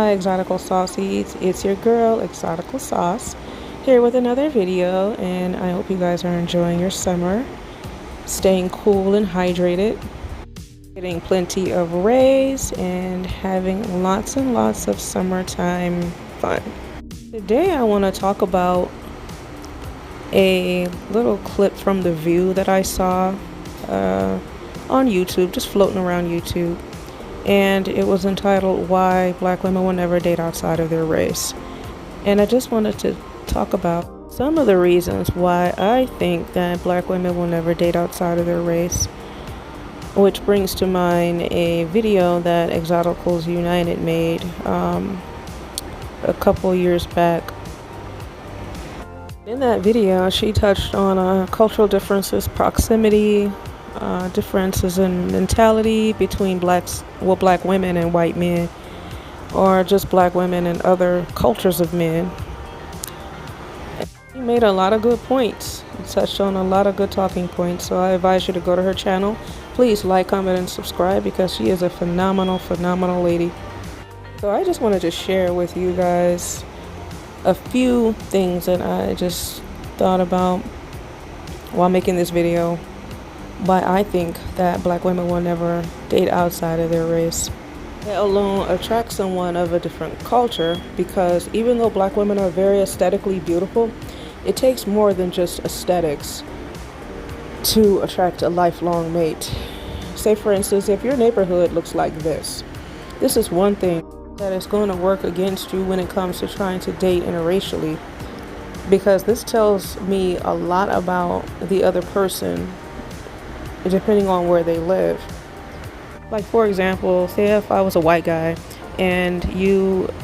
my Exotical Saucies. It's your girl, Exotical Sauce, here with another video, and I hope you guys are enjoying your summer, staying cool and hydrated, getting plenty of rays, and having lots and lots of summertime fun. Today I want to talk about a little clip from The View that I saw on YouTube, just floating around YouTube. And it was entitled "Why Black Women Will Never Date Outside of Their Race." And I just wanted to talk about some of the reasons why I think that black women will never date outside of their race, which brings to mind a video that Exoticals United made a couple years back. In that video, she touched on cultural differences, proximity, differences in mentality between black women and white men, or just black women and other cultures of men. She made a lot of good points, touched on a lot of good talking points, so I advise you to go to her channel. Please like, comment, and subscribe, because she is a phenomenal lady. So I just wanted to share with you guys a few things that I just thought about while making this video, why I think that black women will never date outside of their race, let alone attract someone of a different culture. Because even though black women are very aesthetically beautiful, it takes more than just aesthetics to attract a lifelong mate. Say for instance, if your neighborhood looks like this is one thing that is going to work against you when it comes to trying to date interracially, because this tells me a lot about the other person depending on where they live. Like, for example, say if I was a white guy and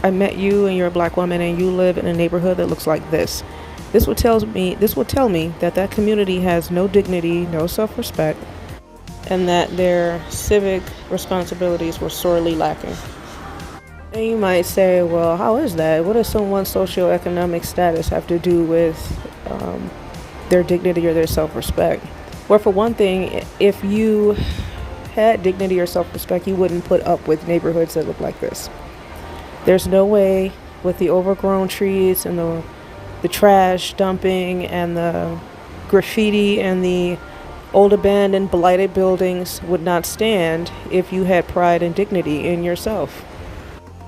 I met you and you're a black woman and you live in a neighborhood that looks like this would tell me that community has no dignity, no self-respect, and that their civic responsibilities were sorely lacking. And you might say, well, how is that? What does someone's socioeconomic status have to do with their dignity or their self-respect? Well, for one thing, if you had dignity or self-respect, you wouldn't put up with neighborhoods that look like this. There's no way, with the overgrown trees and the trash dumping and the graffiti and the old abandoned blighted buildings would not stand if you had pride and dignity in yourself.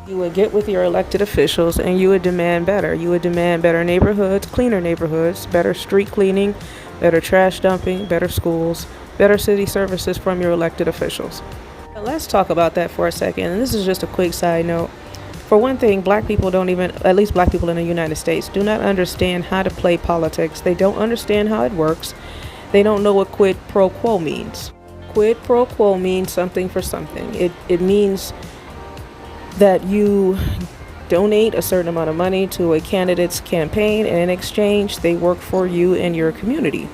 You would get with your elected officials and you would demand better. You would demand better neighborhoods, cleaner neighborhoods, better street cleaning, better trash dumping, better schools, better city services from your elected officials. Now let's talk about that for a second. And this is just a quick side note. For one thing, black people at least black people in the United States, do not understand how to play politics. They don't understand how it works. They don't know what quid pro quo means. Quid pro quo means something for something. It means that you donate a certain amount of money to a candidate's campaign, and in exchange they work for you and your community.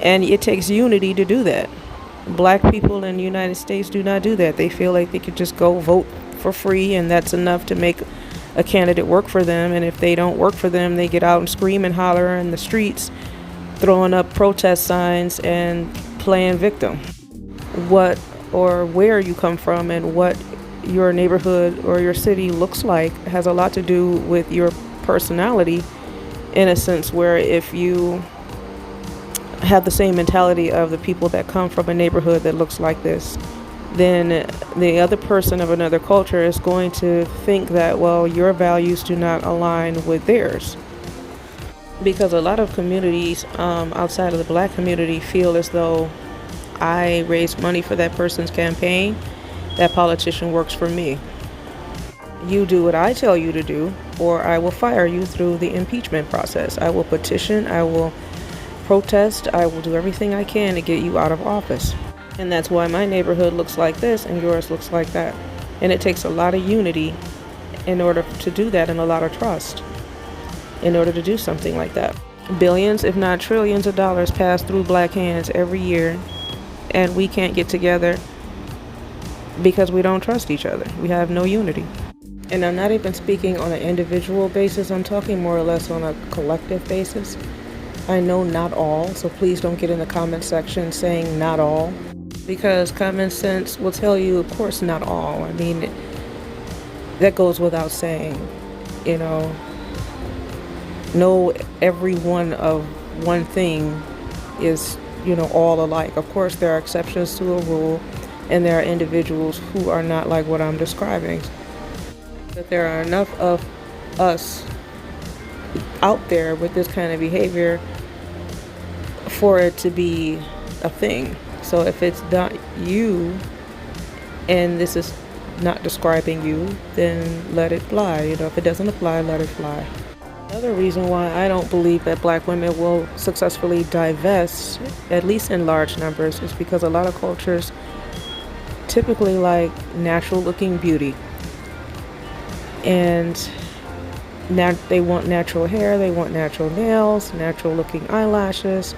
And it takes unity to do that. Black people in the United States do not do that. They feel like they could just go vote for free and that's enough to make a candidate work for them. And if they don't work for them, they get out and scream and holler in the streets, throwing up protest signs and playing victim. What or where you come from and what your neighborhood or your city looks like has a lot to do with your personality, in a sense where if you have the same mentality of the people that come from a neighborhood that looks like this, then the other person of another culture is going to think that, well, your values do not align with theirs. Because a lot of communities outside of the black community feel as though I raised money for that person's campaign, that politician works for me. You do what I tell you to do, or I will fire you through the impeachment process. I will petition, I will protest, I will do everything I can to get you out of office. And that's why my neighborhood looks like this and yours looks like that. And it takes a lot of unity in order to do that, and a lot of trust in order to do something like that. Billions, if not trillions of dollars pass through black hands every year, and we can't get together because we don't trust each other. We have no unity. And I'm not even speaking on an individual basis. I'm talking more or less on a collective basis. I know not all, so please don't get in the comment section saying not all. because common sense will tell you, of course, not all. I mean, that goes without saying. You know, every one of one thing is, all alike. Of course, there are exceptions to a rule, and there are individuals who are not like what I'm describing. But there are enough of us out there with this kind of behavior for it to be a thing. So if it's not you, and this is not describing you, then let it fly. If it doesn't apply, let it fly. Another reason why I don't believe that black women will successfully divest, at least in large numbers, is because a lot of cultures typically like natural looking beauty. And now they want natural hair, they want natural nails, natural looking eyelashes.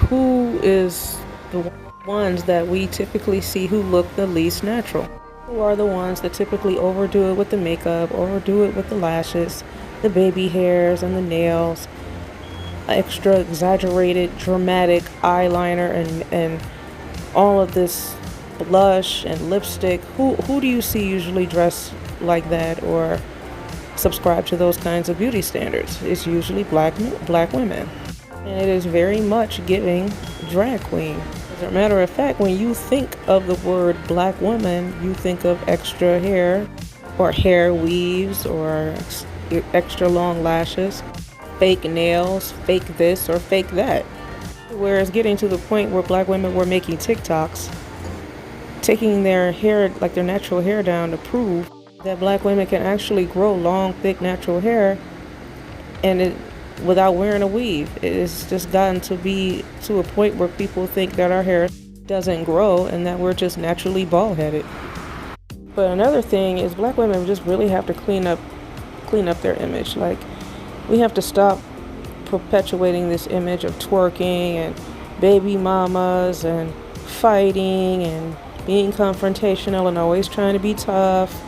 Who is the ones that we typically see who look the least natural? Who are the ones that typically overdo it with the makeup, overdo it with the lashes, the baby hairs and the nails, extra exaggerated dramatic eyeliner and all of this blush and lipstick? Who do you see usually dressed like that or subscribe to those kinds of beauty standards? It's usually black women, and it is very much giving drag queen. As a matter of fact, when you think of the word black woman, you think of extra hair or hair weaves or extra long lashes, fake nails, fake this or fake that. Whereas getting to the point where black women were making TikToks, taking their hair, like their natural hair down, to prove that black women can actually grow long, thick, natural hair and without wearing a weave. It's just gotten to be to a point where people think that our hair doesn't grow and that we're just naturally bald-headed. But another thing is black women just really have to clean up their image. Like, we have to stop perpetuating this image of twerking and baby mamas and fighting and being confrontational and always trying to be tough,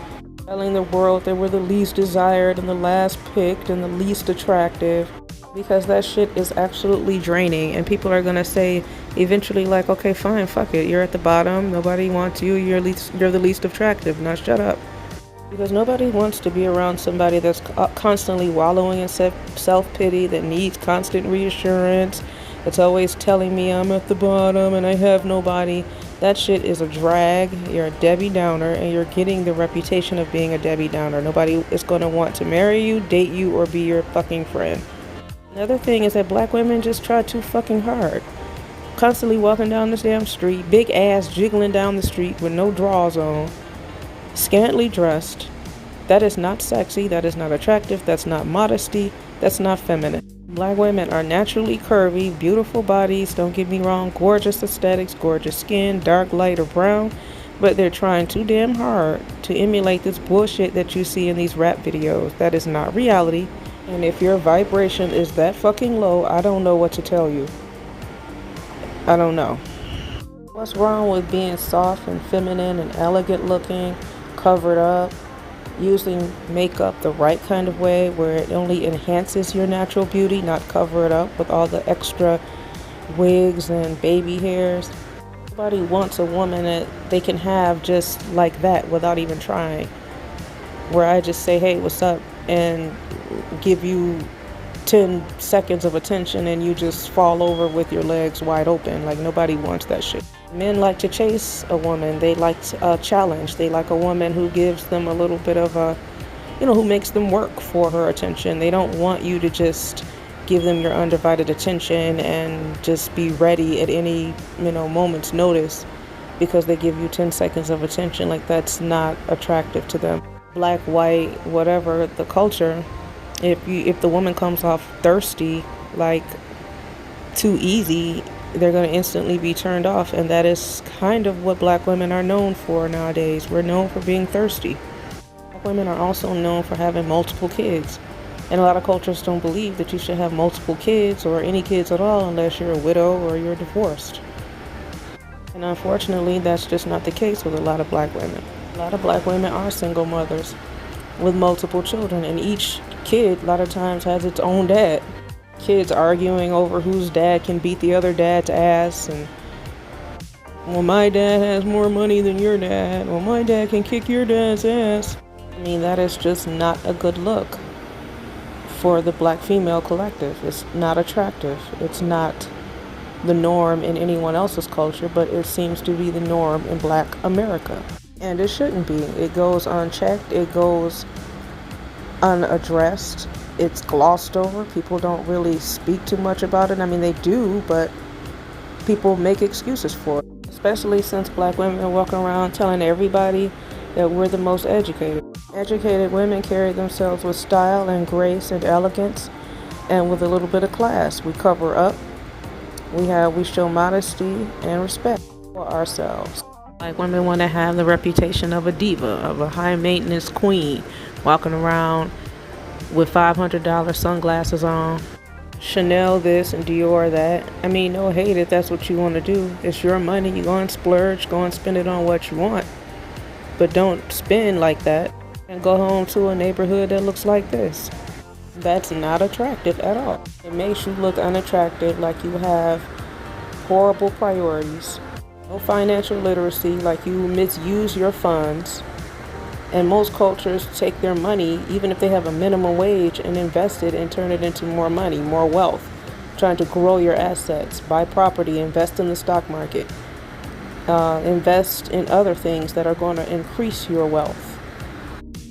telling the world that we're the least desired and the last picked and the least attractive, because that shit is absolutely draining. And people are gonna say eventually, like, okay, fine, fuck it, you're at the bottom, nobody wants you, you're the least attractive, now shut up. Because nobody wants to be around somebody that's constantly wallowing in self-pity, that needs constant reassurance, that's always telling me I'm at the bottom and I have nobody. That shit is a drag. You're a Debbie Downer, and you're getting the reputation of being a Debbie Downer. Nobody is going to want to marry you, date you, or be your fucking friend. Another thing is that black women just try too fucking hard. Constantly walking down this damn street, big ass jiggling down the street with no drawers on, scantily dressed. That is not sexy, that is not attractive, that's not modesty, that's not feminine. Black women are naturally curvy, beautiful bodies, don't get me wrong, gorgeous aesthetics, gorgeous skin, dark, light, or brown, but they're trying too damn hard to emulate this bullshit that you see in these rap videos. That is not reality, and if your vibration is that fucking low, I don't know what to tell you. I don't know. What's wrong with being soft and feminine and elegant looking, covered up, using makeup the right kind of way where it only enhances your natural beauty, not cover it up with all the extra wigs and baby hairs? Nobody wants a woman that they can have just like that without even trying. Where I just say, hey, what's up? And give you 10 seconds of attention and you just fall over with your legs wide open. Like, nobody wants that shit. Men like to chase a woman. They like a challenge. They like a woman who gives them a little bit of a, who makes them work for her attention. They don't want you to just give them your undivided attention and just be ready at any, moment's notice because they give you 10 seconds of attention. Like, that's not attractive to them. Black, white, whatever the culture, if the woman comes off thirsty, like too easy, they're going to instantly be turned off. And that is kind of what black women are known for nowadays. We're known for being thirsty. Black women are also known for having multiple kids. And a lot of cultures don't believe that you should have multiple kids or any kids at all unless you're a widow or you're divorced. And unfortunately, that's just not the case with a lot of black women. A lot of black women are single mothers with multiple children, and each kid a lot of times has its own dad. Kids arguing over whose dad can beat the other dad's ass, and Well, my dad has more money than your dad. Well, my dad can kick your dad's ass. I mean, that is just not a good look for the black female collective. It's not attractive. It's not the norm in anyone else's culture, but it seems to be the norm in black America. And it shouldn't be. It goes unchecked, it goes unaddressed, it's glossed over. People don't really speak too much about it. I mean, they do, but people make excuses for it, especially since black women are walking around telling everybody that we're the most educated. Educated women carry themselves with style and grace and elegance and with a little bit of class. We cover up, we show modesty and respect for ourselves. Like women want to have the reputation of a diva, of a high maintenance queen, walking around with $500 sunglasses on, Chanel this and Dior that. I mean, no hate if that's what you want to do. It's your money. You go and splurge, go and spend it on what you want. But don't spend like that and go home to a neighborhood that looks like this. That's not attractive at all. It makes you look unattractive, like you have horrible priorities, no financial literacy, like you misuse your funds. And most cultures take their money, even if they have a minimum wage, and invest it and turn it into more money, more wealth. Trying to grow your assets, buy property, invest in the stock market, invest in other things that are going to increase your wealth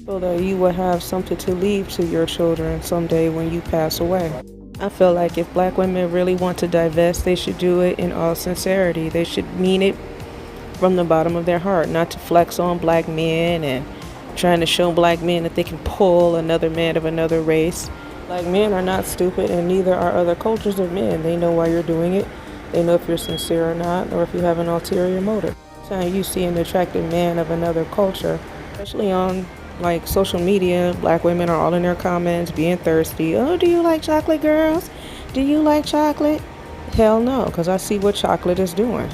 so that you will have something to leave to your children someday when you pass away. I feel like if black women really want to divest, they should do it in all sincerity. They should mean it from the bottom of their heart, not to flex on black men and trying to show black men that they can pull another man of another race. Black men are not stupid, and neither are other cultures of men. They know why you're doing it. They know if you're sincere or not, or if you have an ulterior motive. Anytime you see an attractive man of another culture, especially on like social media, black women are all in their comments being thirsty. Oh, do you like chocolate, girls? Do you like chocolate? Hell no, because I see what chocolate is doing.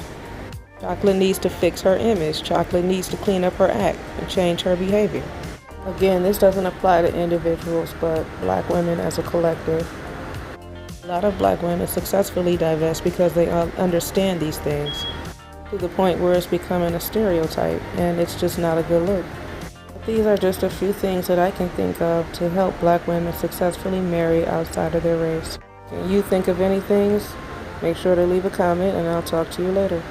Chocolate needs to fix her image. Chocolate needs to clean up her act and change her behavior. Again, this doesn't apply to individuals, but black women as a collective. A lot of black women successfully divest because they understand these things to the point where it's becoming a stereotype, and it's just not a good look. But these are just a few things that I can think of to help black women successfully marry outside of their race. Can you think of any things? Make sure to leave a comment, and I'll talk to you later.